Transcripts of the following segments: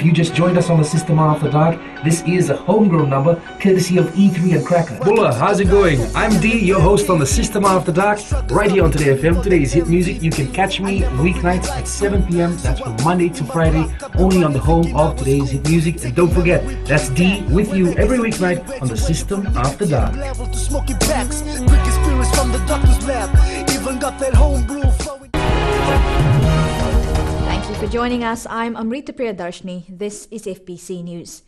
you just joined us on the System After Dark, this is a homegrown number courtesy of E3 and Cracker. Bulla, how's it going? I'm D, your host on the System After Dark, right here on Today FM. Today's hit music. You can catch me weeknights at 7 p.m. That's from Monday to Friday, only on the home of Today's hit music. And don't forget, that's D with you every weeknight on the System After Dark. Thank you for joining us. I'm Amrita Priyadarshini. This is FBC News.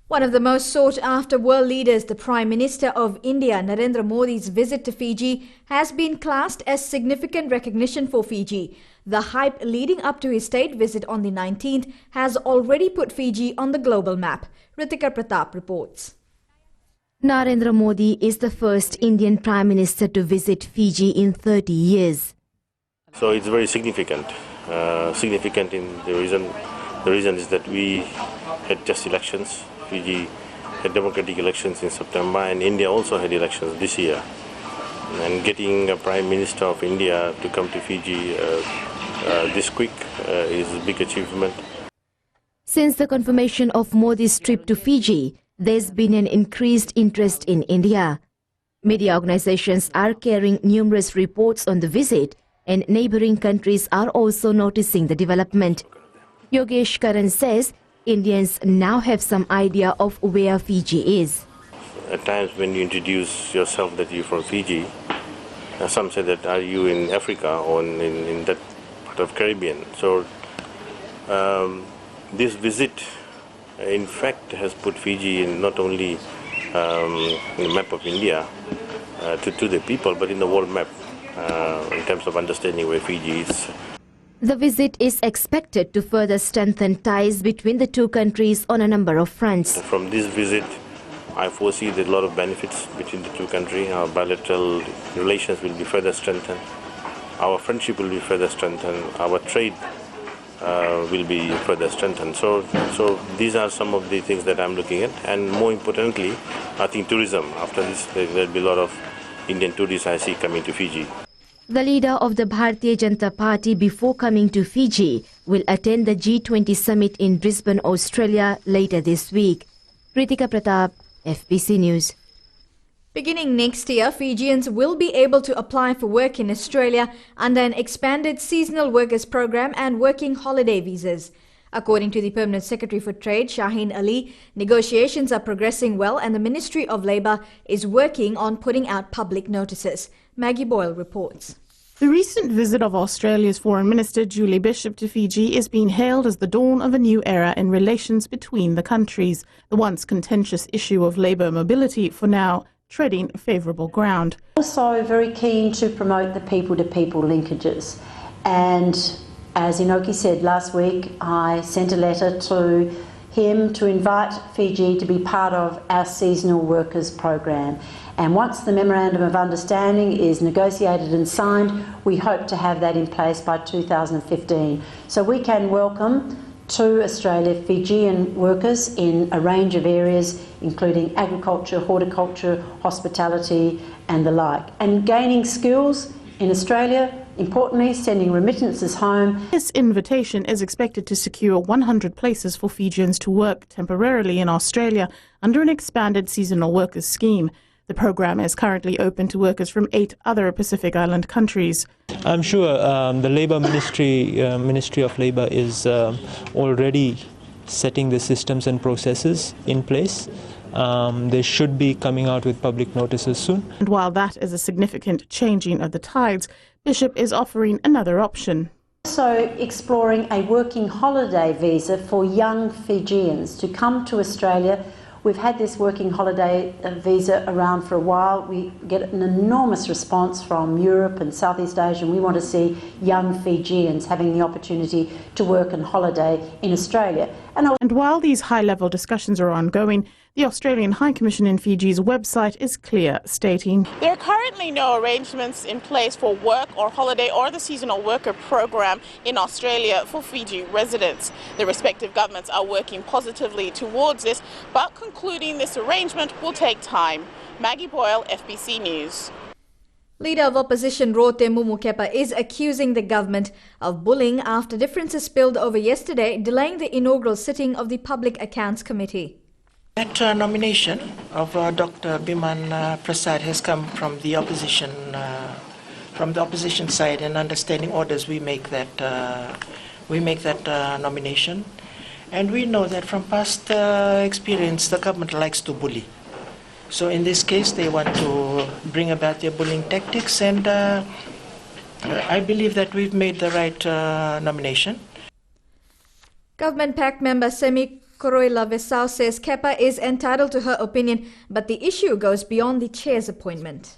One of the most sought-after world leaders, the Prime Minister of India, Narendra Modi's visit to Fiji has been classed as significant recognition for Fiji. The hype leading up to his state visit on the 19th has already put Fiji on the global map. Ritika Pratap reports. Narendra Modi is the first Indian Prime Minister to visit Fiji in 30 years. So it's very significant. Significant in the reason is that we had just elections. Fiji had democratic elections in September, and India also had elections this year. And getting a Prime Minister of India to come to Fiji this quick is a big achievement. Since the confirmation of Modi's trip to Fiji, there's been an increased interest in India. Media organizations are carrying numerous reports on the visit, and neighboring countries are also noticing the development. Yogesh Karan says Indians now have some idea of where Fiji is. At times when you introduce yourself that you're from Fiji, some say that are you in Africa or in that part of Caribbean. So this visit in fact has put Fiji in not only in the map of India to the people, but in the world map in terms of understanding where Fiji is. The visit is expected to further strengthen ties between the two countries on a number of fronts. From this visit, I foresee that a lot of benefits between the two countries. Our bilateral relations will be further strengthened. Our friendship will be further strengthened. Our trade will be further strengthened. So these are some of the things that I'm looking at. And more importantly, I think tourism. After this, there will be a lot of Indian tourists I see coming to Fiji. The leader of the Bharatiya Janata Party, before coming to Fiji, will attend the G20 summit in Brisbane, Australia later this week. Ritika Pratap, FBC News. Beginning next year, Fijians will be able to apply for work in Australia under an expanded seasonal workers program and working holiday visas. According to the Permanent Secretary for Trade, Shaheen Ali, negotiations are progressing well and the Ministry of Labour is working on putting out public notices. Maggie Boyle reports. The recent visit of Australia's Foreign Minister Julie Bishop to Fiji is being hailed as the dawn of a new era in relations between the countries. The once contentious issue of labour mobility for now treading favourable ground. Also very keen to promote the people-to-people linkages, and as Inoki said last week, I sent a letter to him to invite Fiji to be part of our seasonal workers program. And once the Memorandum of Understanding is negotiated and signed, we hope to have that in place by 2015. So we can welcome to Australia Fijian workers in a range of areas, including agriculture, horticulture, hospitality and the like. And gaining skills in Australia, importantly, sending remittances home. This invitation is expected to secure 100 places for Fijians to work temporarily in Australia under an expanded seasonal workers scheme. The program is currently open to workers from 8 other Pacific Island countries. I'm sure the Labour Ministry of Labour is already setting the systems and processes in place. They should be coming out with public notices soon. And while that is a significant changing of the tides, Bishop is offering another option. Also exploring a working holiday visa for young Fijians to come to Australia. We've had this working holiday visa around for a while. We get an enormous response from Europe and Southeast Asia, and we want to see young Fijians having the opportunity to work and holiday in Australia. And while these high-level discussions are ongoing, the Australian High Commission in Fiji's website is clear, stating, "There are currently no arrangements in place for work or holiday or the seasonal worker program in Australia for Fiji residents. The respective governments are working positively towards this, but concluding this arrangement will take time." Maggie Boyle, FBC News. Leader of opposition Rote Mumukepa is accusing the government of bullying after differences spilled over yesterday, delaying the inaugural sitting of the Public Accounts Committee. That nomination of Dr. Biman Prasad has come from the opposition side, and understanding orders we make that nomination, and we know that from past experience the government likes to bully. So in this case they want to bring about their bullying tactics, and I believe that we've made the right nomination. Government PAC member Semi Koroila Vesau says Kepa is entitled to her opinion, but the issue goes beyond the chair's appointment.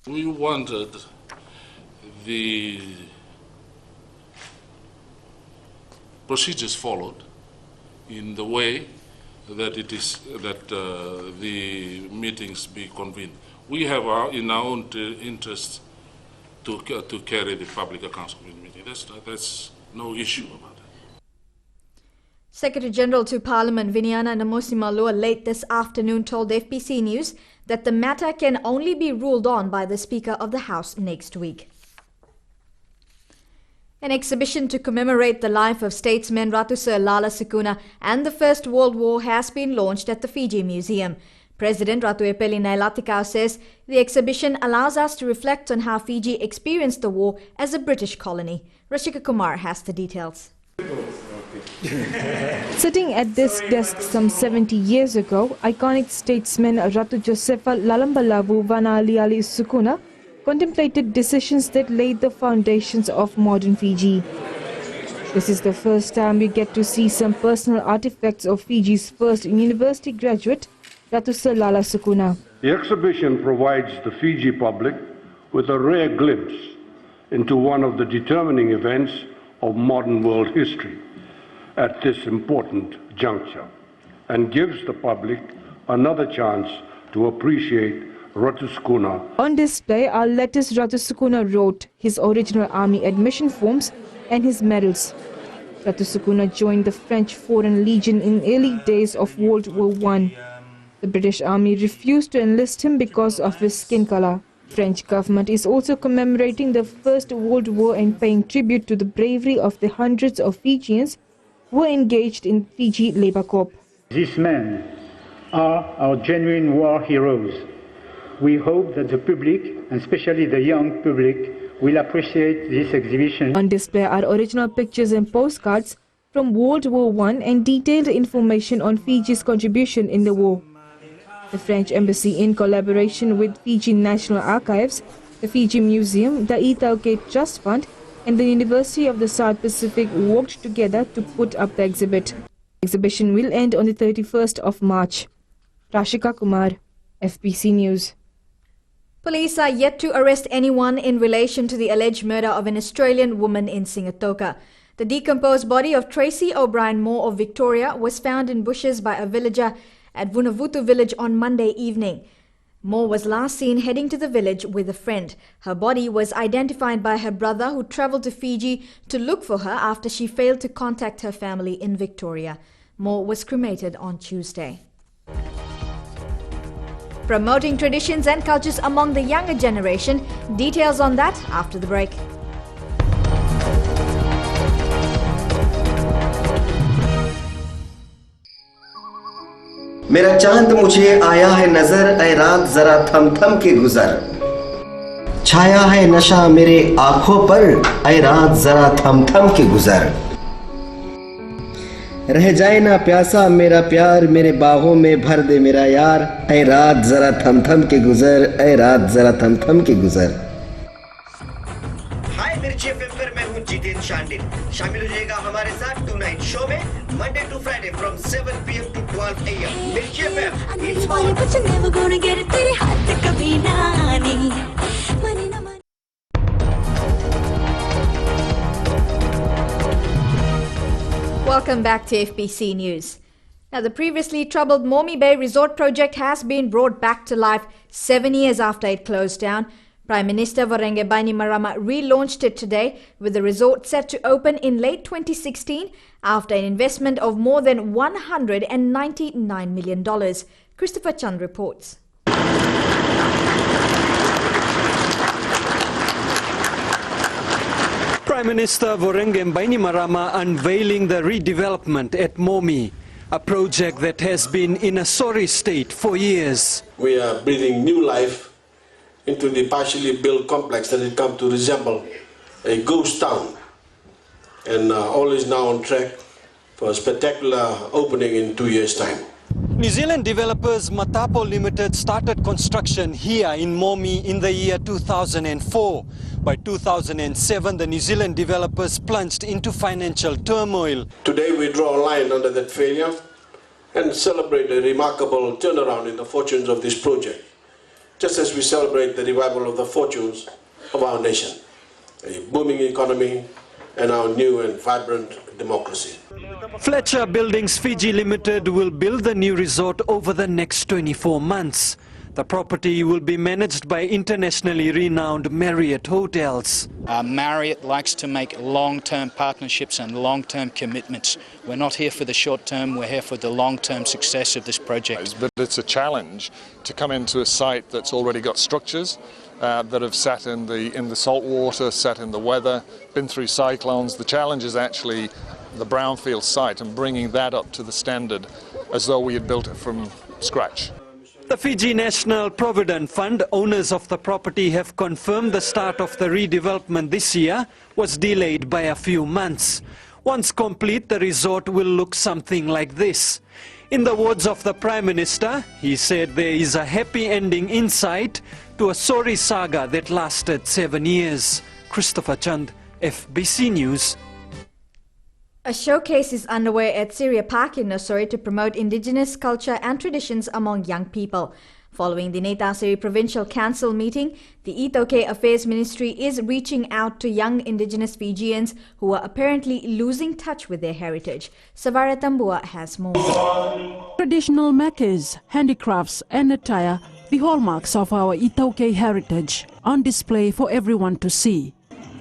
We wanted the procedures followed in the way that the meetings be convened. We have in our own interest to carry the Public Accounts Committee meeting. That's no issue about it. Secretary General to Parliament Viniana Namosimaloa late this afternoon told FBC News that the matter can only be ruled on by the Speaker of the House next week. An exhibition to commemorate the life of statesman Ratu Sir Lala Sukuna and the First World War has been launched at the Fiji Museum. President Ratu Epeli Nailatikau says the exhibition allows us to reflect on how Fiji experienced the war as a British colony. Rashika Kumar has the details. Sitting at this desk some 70 years ago, iconic statesman Ratu Josefa Lalambalavu Vanaliali Sukuna contemplated decisions that laid the foundations of modern Fiji. This is the first time we get to see some personal artifacts of Fiji's first university graduate, Ratu Sir Lala Sukuna. The exhibition provides the Fiji public with a rare glimpse into one of the determining events of modern world history at this important juncture, and gives the public another chance to appreciate Ratu Sukuna. On display are letters Ratu Sukuna wrote, his original army admission forms and his medals. Ratu Sukuna joined the French Foreign Legion in early days of World War I. The British Army refused to enlist him because of his skin color. French government is also commemorating the First World War and paying tribute to the bravery of the hundreds of Fijians who were engaged in Fiji Labour Corps. These men are our genuine war heroes. We hope that the public, and especially the young public, will appreciate this exhibition. On display are original pictures and postcards from World War I and detailed information on Fiji's contribution in the war. The French Embassy, in collaboration with Fiji National Archives, the Fiji Museum, the Itauke Trust Fund and the University of the South Pacific worked together to put up the exhibit. The exhibition will end on the 31st of March. Rashika Kumar, FBC News. Police are yet to arrest anyone in relation to the alleged murder of an Australian woman in Singatoka. The decomposed body of Tracy O'Brien Moore of Victoria was found in bushes by a villager at Vunavutu village on Monday evening. Moore was last seen heading to the village with a friend. Her body was identified by her brother, who travelled to Fiji to look for her after she failed to contact her family in Victoria. Moore was cremated on Tuesday. Promoting traditions and cultures among the younger generation. Details on that after the break. मेरा चांद मुझे आया है नजर, ऐ रात जरा थम थम के गुजर। छाया है नशा मेरे आंखों पर, ऐ रात जरा थम थम के गुजर। रह जाए ना प्यासा मेरा प्यार, मेरे बाहों में भर दे मेरा यार, ऐ रात जरा थम थम के गुजर, ऐ रात जरा थम थम के गुजर। हाय मिर्ची एफएम पर मैं हूं जितेन शांडिल। शामिल हो जाएगा हमारे साथ टुनाइट शो में Monday to Friday from 7 PM to 12 AM। Mirchi FM it's on. तेरे हाथ कभी ना आनी। Welcome back to FBC News. Now, the previously troubled Momi Bay Resort project has been brought back to life 7 years after it closed down. Prime Minister Varenge Bainimarama relaunched it today, with the resort set to open in late 2016 after an investment of more than $199 million. Christopher Chand reports. Prime Minister Vorengem Bainimarama unveiling the redevelopment at Momi, a project that has been in a sorry state for years. We are breathing new life into the partially built complex that has come to resemble a ghost town, and all is now on track for a spectacular opening in 2 years' time. New Zealand developers Matapo Limited started construction here in Momi in the year 2004. By 2007, the New Zealand developers plunged into financial turmoil. Today we draw a line under that failure and celebrate a remarkable turnaround in the fortunes of this project, just as we celebrate the revival of the fortunes of our nation, a booming economy and our new and vibrant democracy. Fletcher Buildings Fiji Limited will build the new resort over the next 24 months. The property will be managed by internationally renowned Marriott Hotels. Marriott likes to make long-term partnerships and long-term commitments. We're not here for the short term, we're here for the long-term success of this project. But it's a challenge to come into a site that's already got structures that have sat in the salt water, sat in the weather, been through cyclones. The challenge is actually the brownfield site and bringing that up to the standard as though we had built it from scratch. The Fiji National Provident Fund, owners of the property, have confirmed the start of the redevelopment this year was delayed by a few months. Once complete, the resort will look something like this. In the words of the Prime Minister, he said there is a happy ending in sight to a sorry saga that lasted 7 years. Christopher Chand, FBC News. A showcase is underway at Syria Park in Nosori to promote indigenous culture and traditions among young people. Following the Netasiri Provincial Council meeting, the Itoke Affairs Ministry is reaching out to young indigenous Fijians who are apparently losing touch with their heritage. Savara Tambua has more. Traditional makers, handicrafts and attire, the hallmarks of our Itoke heritage, on display for everyone to see.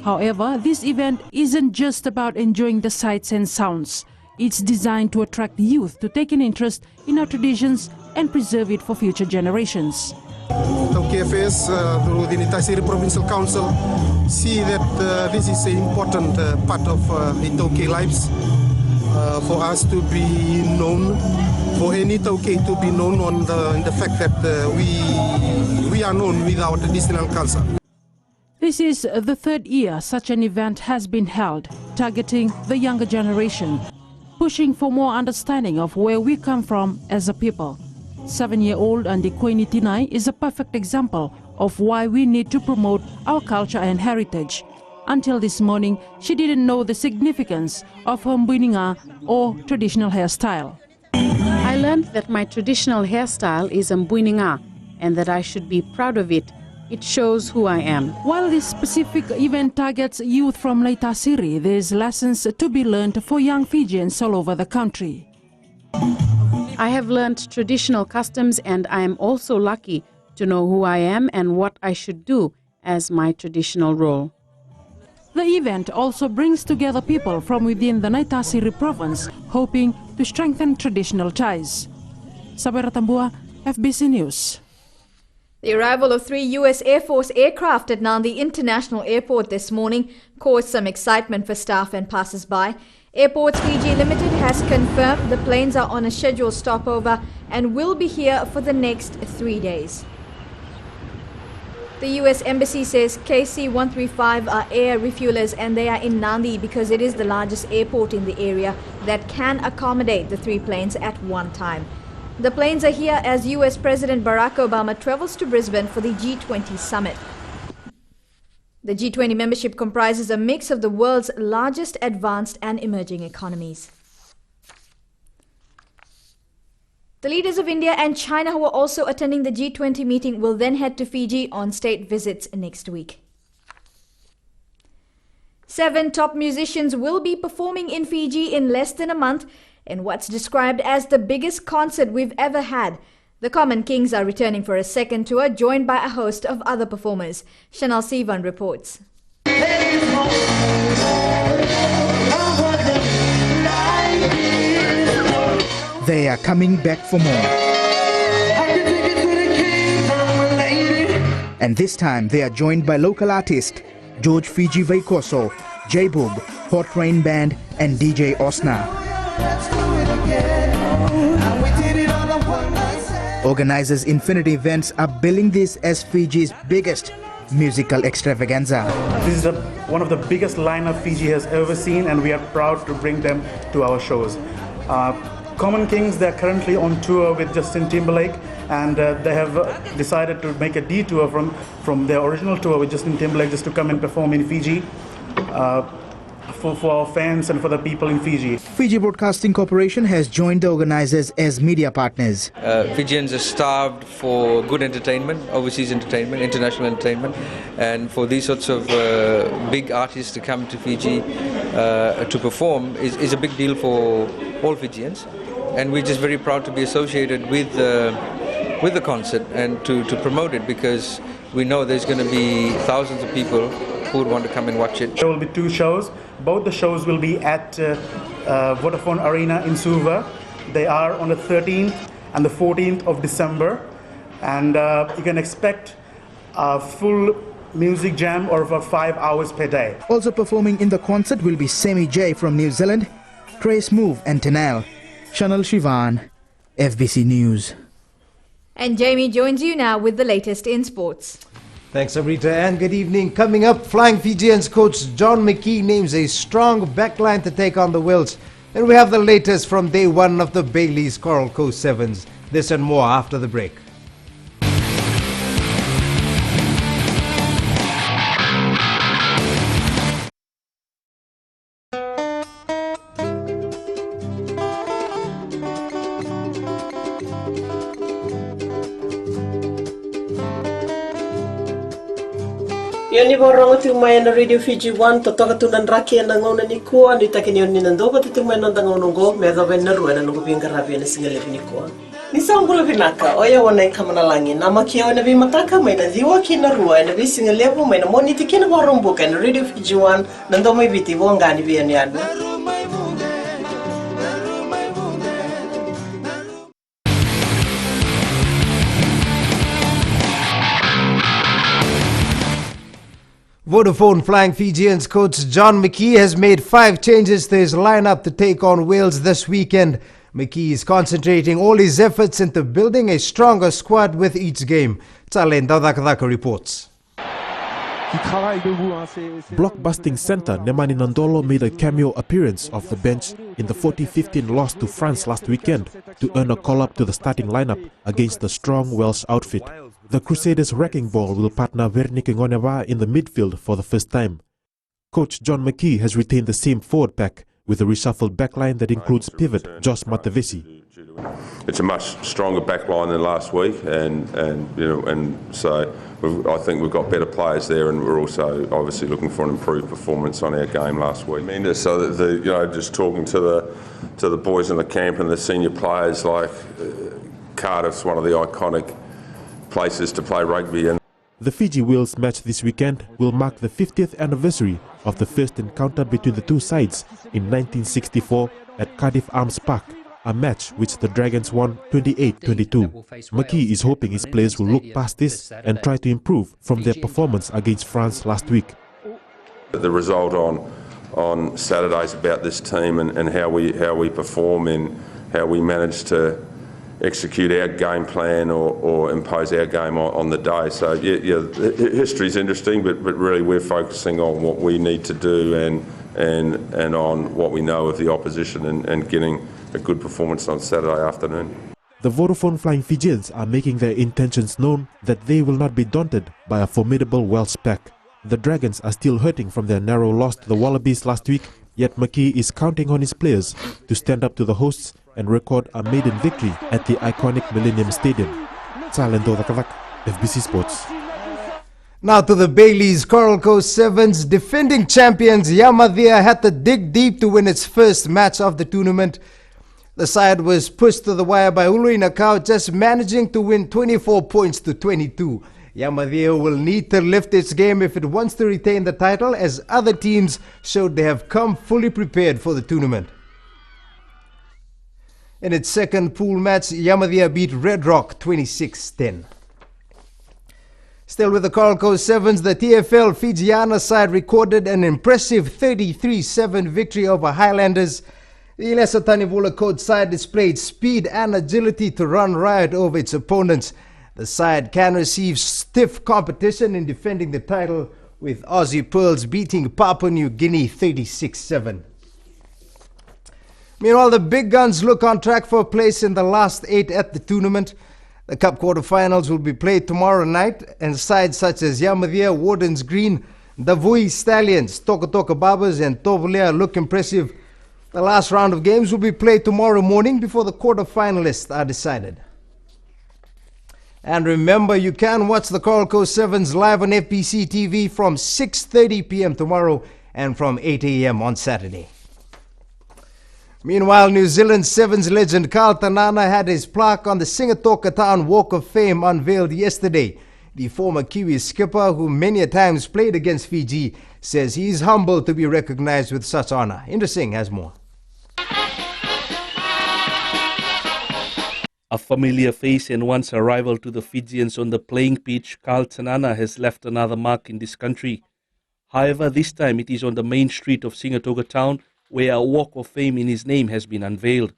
However, this event isn't just about enjoying the sights and sounds. It's designed to attract youth to take an interest in our traditions and preserve it for future generations. Itoke Affairs, through the Netasiri Provincial Council, see that this is an important part of Itoke lives, for us to be known, for any Itoke to be known on the fact that we are known with our traditional culture. This is the third year such an event has been held, targeting the younger generation, pushing for more understanding of where we come from as a people. 7-year-old Andi Koini Tinai is a perfect example of why we need to promote our culture and heritage. Until this morning, she didn't know the significance of her mbuininga or traditional hairstyle. I learned that my traditional hairstyle is a mbuininga and that I should be proud of it. It shows who I am. While this specific event targets youth from Netasiri, there's lessons to be learned for young Fijians all over the country. I have learned traditional customs and I am also lucky to know who I am and what I should do as my traditional role. The event also brings together people from within the Netasiri province, hoping to strengthen traditional ties. Sabera Tambua, FBC News. The arrival of 3 US Air Force aircraft at Nandi International Airport this morning caused some excitement for staff and passers-by. Airports Fiji Limited has confirmed the planes are on a scheduled stopover and will be here for the next 3 days. The US Embassy says KC-135 are air refuelers and they are in Nandi because it is the largest airport in the area that can accommodate the 3 planes at one time. The planes are here as US President Barack Obama travels to Brisbane for the G20 summit. The G20 membership comprises a mix of the world's largest advanced and emerging economies. The leaders of India and China who are also attending the G20 meeting will then head to Fiji on state visits next week. 7 top musicians will be performing in Fiji in less than a month in what's described as the biggest concert we've ever had. The Common Kings are returning for a second tour, joined by a host of other performers. Chanel Sivan reports. They are coming back for more. And this time they are joined by local artist George Fiji Vaikoso, J-Boog, Hot Rain Band and DJ Osna. Organizers Infinity Events are billing this as Fiji's biggest musical extravaganza. This is one of the biggest lineup Fiji has ever seen, and we are proud to bring them to our shows. Common Kings, they're currently on tour with Justin Timberlake, and they have decided to make a detour from their original tour with Justin Timberlake just to come and perform in Fiji for our fans and for the people in Fiji. Fiji Broadcasting Corporation has joined the organizers as media partners. Fijians are starved for good entertainment, overseas entertainment, international entertainment, and for these sorts of big artists to come to Fiji to perform is a big deal for all Fijians, and we're just very proud to be associated with the concert and to promote it, because we know there's going to be thousands of people who would want to come and watch it. There will be 2 shows. Both the shows will be at Vodafone Arena in Suva. They are on the 13th and the 14th of December, and you can expect a full music jam or for 5 hours per day. Also performing in the concert will be Semi J from New Zealand, Trace Move and Tanel. Chanel Shivan, FBC News. And Jamie joins you now with the latest in sports. Thanks, Amrita, and good evening. Coming up, Flying Fijians coach John McKee names a strong backline to take on the Wilts. And we have the latest from day 1 of the Bailey's Coral Coast Sevens. This and more after the break. Yoni borongo tu mai na Radio Fiji 1 totoka tunan raki na ngona ni ko ni takini yoni nandoba tu mai na ndangongo me da ben na ruana no binga rabi na singale ni ko ni sangula binaka oya wana kamana langi na makia na bi mataka mai na diwa ki na ruana na bi singale bo mai na moni tikina borombo kan Radio Fiji 1 nando mai biti bonga ni bi ni adu. Vodafone Flying Fijians coach John McKee has made 5 changes to his lineup to take on Wales this weekend. McKee is concentrating all his efforts into building a stronger squad with each game. Tsalen Dadakadaka reports. Blockbusting centre Nemani Nandolo made a cameo appearance off the bench in the 40-15 loss to France last weekend to earn a call-up to the starting lineup against the strong Welsh outfit. The Crusaders' wrecking ball will partner Vernick Ngoneva in the midfield for the first time. Coach John McKee has retained the same forward pack with a reshuffled backline that includes pivot Josh Matavesi. It's a much stronger backline than last week, and so I think we've got better players there, and we're also obviously looking for an improved performance on our game last week. So that just talking to the boys in the camp and the senior players, like Cardiff's one of the iconic places to play rugby in. The Fiji Wales match this weekend will mark the 50th anniversary of the first encounter between the two sides in 1964 at Cardiff Arms Park, a match which the Dragons won 28-22. McKee is hoping his players will look past this and try to improve from their performance against France last week. The result on Saturday is about this team and how we perform and how we manage to execute our game plan or impose our game on the day. So history's interesting, but really we're focusing on what we need to do and on what we know of the opposition and getting a good performance on Saturday afternoon. The Vodafone Flying Fijians are making their intentions known that they will not be daunted by a formidable Welsh pack. The Dragons are still hurting from their narrow loss to the Wallabies last week, yet McKee is counting on his players to stand up to the hosts and record a maiden victory at the iconic Millennium Stadium. Tsalendo Dakavak, FBC Sports. Now to the Bailey's Coral Coast Sevens. Defending champions Yamadhya had to dig deep to win its first match of the tournament. The side was pushed to the wire by Ului Nakau, just managing to win 24 points to 22. Yamadhya will need to lift its game if it wants to retain the title, as other teams showed they have come fully prepared for the tournament. In its second pool match, Yamadhya beat Red Rock 26-10. Still with the Coral Coast Sevens, the TFL Fijiana side recorded an impressive 33-7 victory over Highlanders. The Ilesotani Vula Code side displayed speed and agility to run riot over its opponents. The side can receive stiff competition in defending the title, with Aussie Pearls beating Papua New Guinea 36-7. Meanwhile, the big guns look on track for a place in the last 8 at the tournament. The Cup quarterfinals will be played tomorrow night, and sides such as Yamadhya, Wardens Green, Davui Stallions, Toka Babas and Tovulia look impressive. The last round of games will be played tomorrow morning before the quarterfinalists are decided. And remember, you can watch the Coral Coast Sevens live on FBC TV from 6:30 p.m. tomorrow and from 8 a.m. on Saturday. Meanwhile, New Zealand Sevens legend Carl Tanana had his plaque on the Singatoka Town Walk of Fame unveiled yesterday. The former Kiwi skipper, who many a times played against Fiji, says he is humbled to be recognized with such honor. Indra Singh has more. A familiar face and once a rival to the Fijians on the playing pitch, Carl Tanana has left another mark in this country. However, this time it is on the main street of Singatoka Town, where a walk of fame in his name has been unveiled.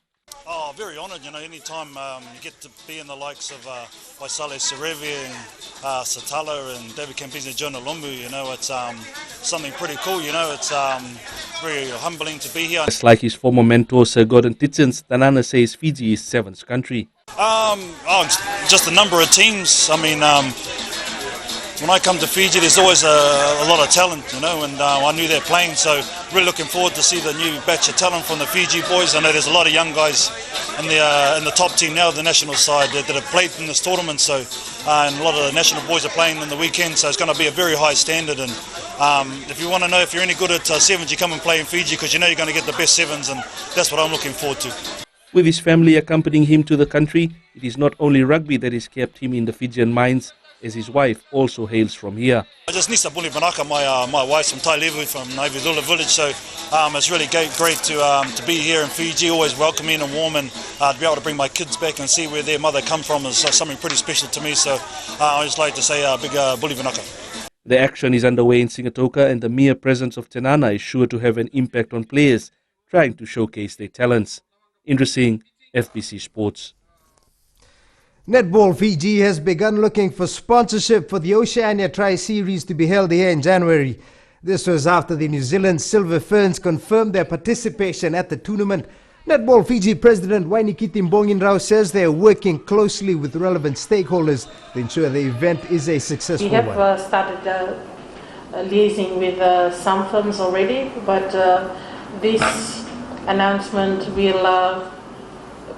Oh, very honoured, anytime you get to be in the likes of Waisale Serevi and Satala and David Campese and Jonah Lumbu, it's something pretty cool, it's very humbling to be here. Just like his former mentor Sir Gordon Titsons, Tanana says Fiji is Sevens country. Just a number of teams. When I come to Fiji, there's always a lot of talent, and I knew they're playing, so really looking forward to see the new batch of talent from the Fiji boys. I know there's a lot of young guys in the top team now, the national side, that have played in this tournament, so and a lot of the national boys are playing in the weekend, so it's going to be a very high standard. And if you want to know if you're any good at sevens, you come and play in Fiji, because you know you're going to get the best sevens, and that's what I'm looking forward to. With his family accompanying him to the country, it is not only rugby that has kept him in the Fijian minds, as his wife also hails from here. I just Nisa Buli Manaka, my wife's from Tailevu, from Naivulula village, so it's really great to be here in Fiji, always welcoming and warm, and to be able to bring my kids back and see where their mother come from is something pretty special to me, so I just like to say a big Buli Manaka. The action is underway in Singatoka, and the mere presence of Tanana is sure to have an impact on players trying to showcase their talents. Indra Singh, FBC Sports. Netball Fiji has begun looking for sponsorship for the Oceania Tri-Series to be held here in January. This was after the New Zealand Silver Ferns confirmed their participation at the tournament. Netball Fiji President Wainikiti Mbonginrao says they are working closely with relevant stakeholders to ensure the event is a successful one. We have started liaising with some firms already, but this announcement will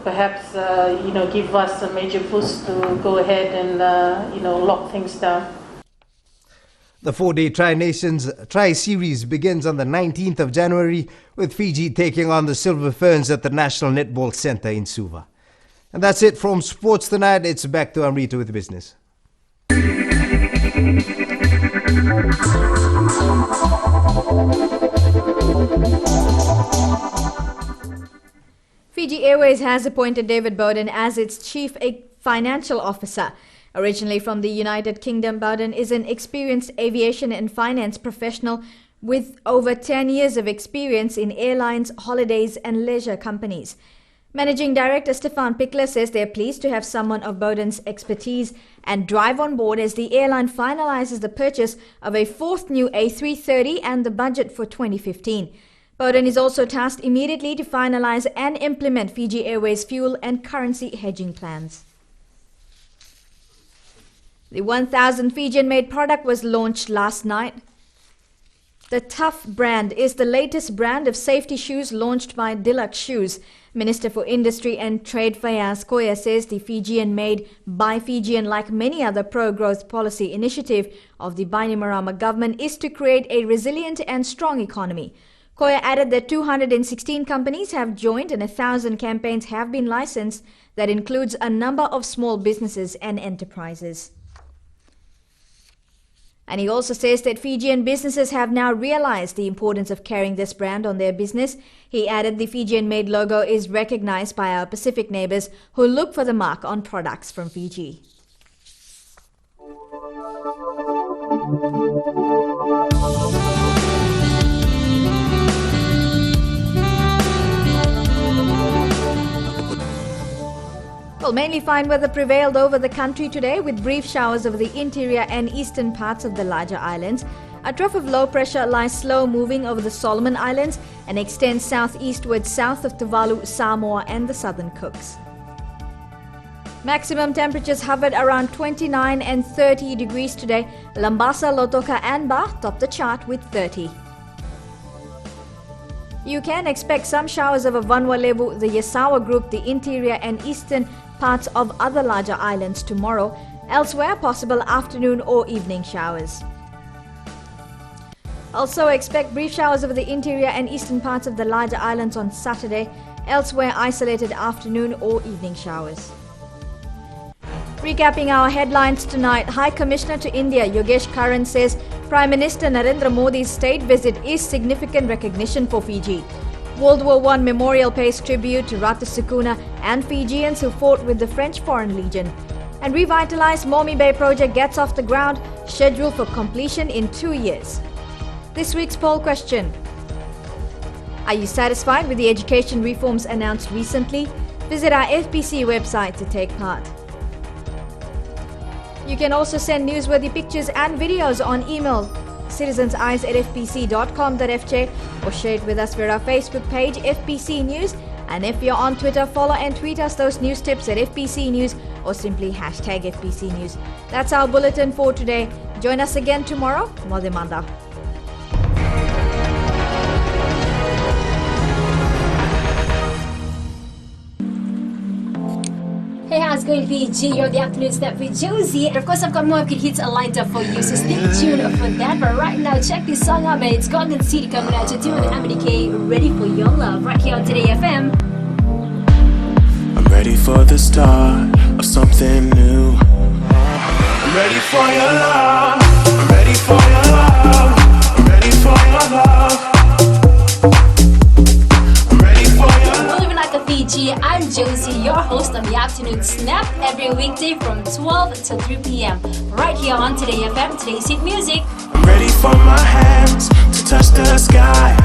perhaps give us a major push to go ahead and lock things down. The 4-day Tri-Nations Tri-Series begins on the 19th of January, with Fiji taking on the Silver Ferns at the National Netball Centre in Suva. And that's it from Sports Tonight. It's back to Amrita with business. Fiji Airways has appointed David Bowden as its Chief Financial Officer. Originally from the United Kingdom, Bowden is an experienced aviation and finance professional with over 10 years of experience in airlines, holidays and leisure companies. Managing Director Stefan Pickler says they're pleased to have someone of Bowden's expertise and drive on board as the airline finalizes the purchase of a fourth new A330 and the budget for 2015. Bowden is also tasked immediately to finalize and implement Fiji Airways fuel and currency hedging plans. The 1,000 Fijian-made product was launched last night. The Tough brand is the latest brand of safety shoes launched by Deluxe Shoes. Minister for Industry and Trade Fayaz Koya says the Fijian-made by Fijian, like many other pro-growth policy initiative of the Bainimarama government, is to create a resilient and strong economy. Koya added that 216 companies have joined and 1,000 campaigns have been licensed. That includes a number of small businesses and enterprises. And he also says that Fijian businesses have now realized the importance of carrying this brand on their business. He added the Fijian-made logo is recognized by our Pacific neighbors who look for the mark on products from Fiji. Well, mainly fine weather prevailed over the country today with brief showers over the interior and eastern parts of the larger islands. A trough of low pressure lies slow moving over the Solomon Islands and extends southeastward south of Tuvalu, Samoa and the Southern Cooks. Maximum temperatures hovered around 29 and 30 degrees today. Lambasa, Lotoka and Ba topped the chart with 30. You can expect some showers over Vanuatu, the Yasawa Group, the interior and eastern parts of other larger islands tomorrow. Elsewhere, possible afternoon or evening showers. Also expect brief showers over the interior and eastern parts of the larger islands on Saturday. Elsewhere, isolated afternoon or evening showers. Recapping our headlines tonight, High Commissioner to India Yogesh Karan says Prime Minister Narendra Modi's state visit is significant recognition for Fiji. World War I Memorial pays tribute to Rata Sukuna and Fijians who fought with the French Foreign Legion. And revitalized Momi Bay project gets off the ground, scheduled for completion in 2 years. This week's poll question: are you satisfied with the education reforms announced recently? Visit our FBC website to take part. You can also send newsworthy pictures and videos on email citizenseyes@fbc.com.fj or share it with us via our Facebook page FBC News, and if you're on Twitter, follow and tweet us those news tips at FBC News or simply hashtag FBC News. That's our bulletin for today. Join us again tomorrow. Modemanda. Hey, how's it going, Fiji? You're the afternoon step with Josie. And of course, I've got more good hits lined up for you, so stay tuned for that. But right now, check this song out, man. It's Golden City coming at you, and MDK, Ready for Your Love, right here on Today FM. I'm ready for the start of something new. I'm ready for your love. I'm ready for your love. I'm ready for your love. Fiji, I'm Josie, your host on the Afternoon Snap, every weekday from 12 to 3 p.m. right here on Today FM, Today's Hit Music. I'm ready for my hands to touch the sky.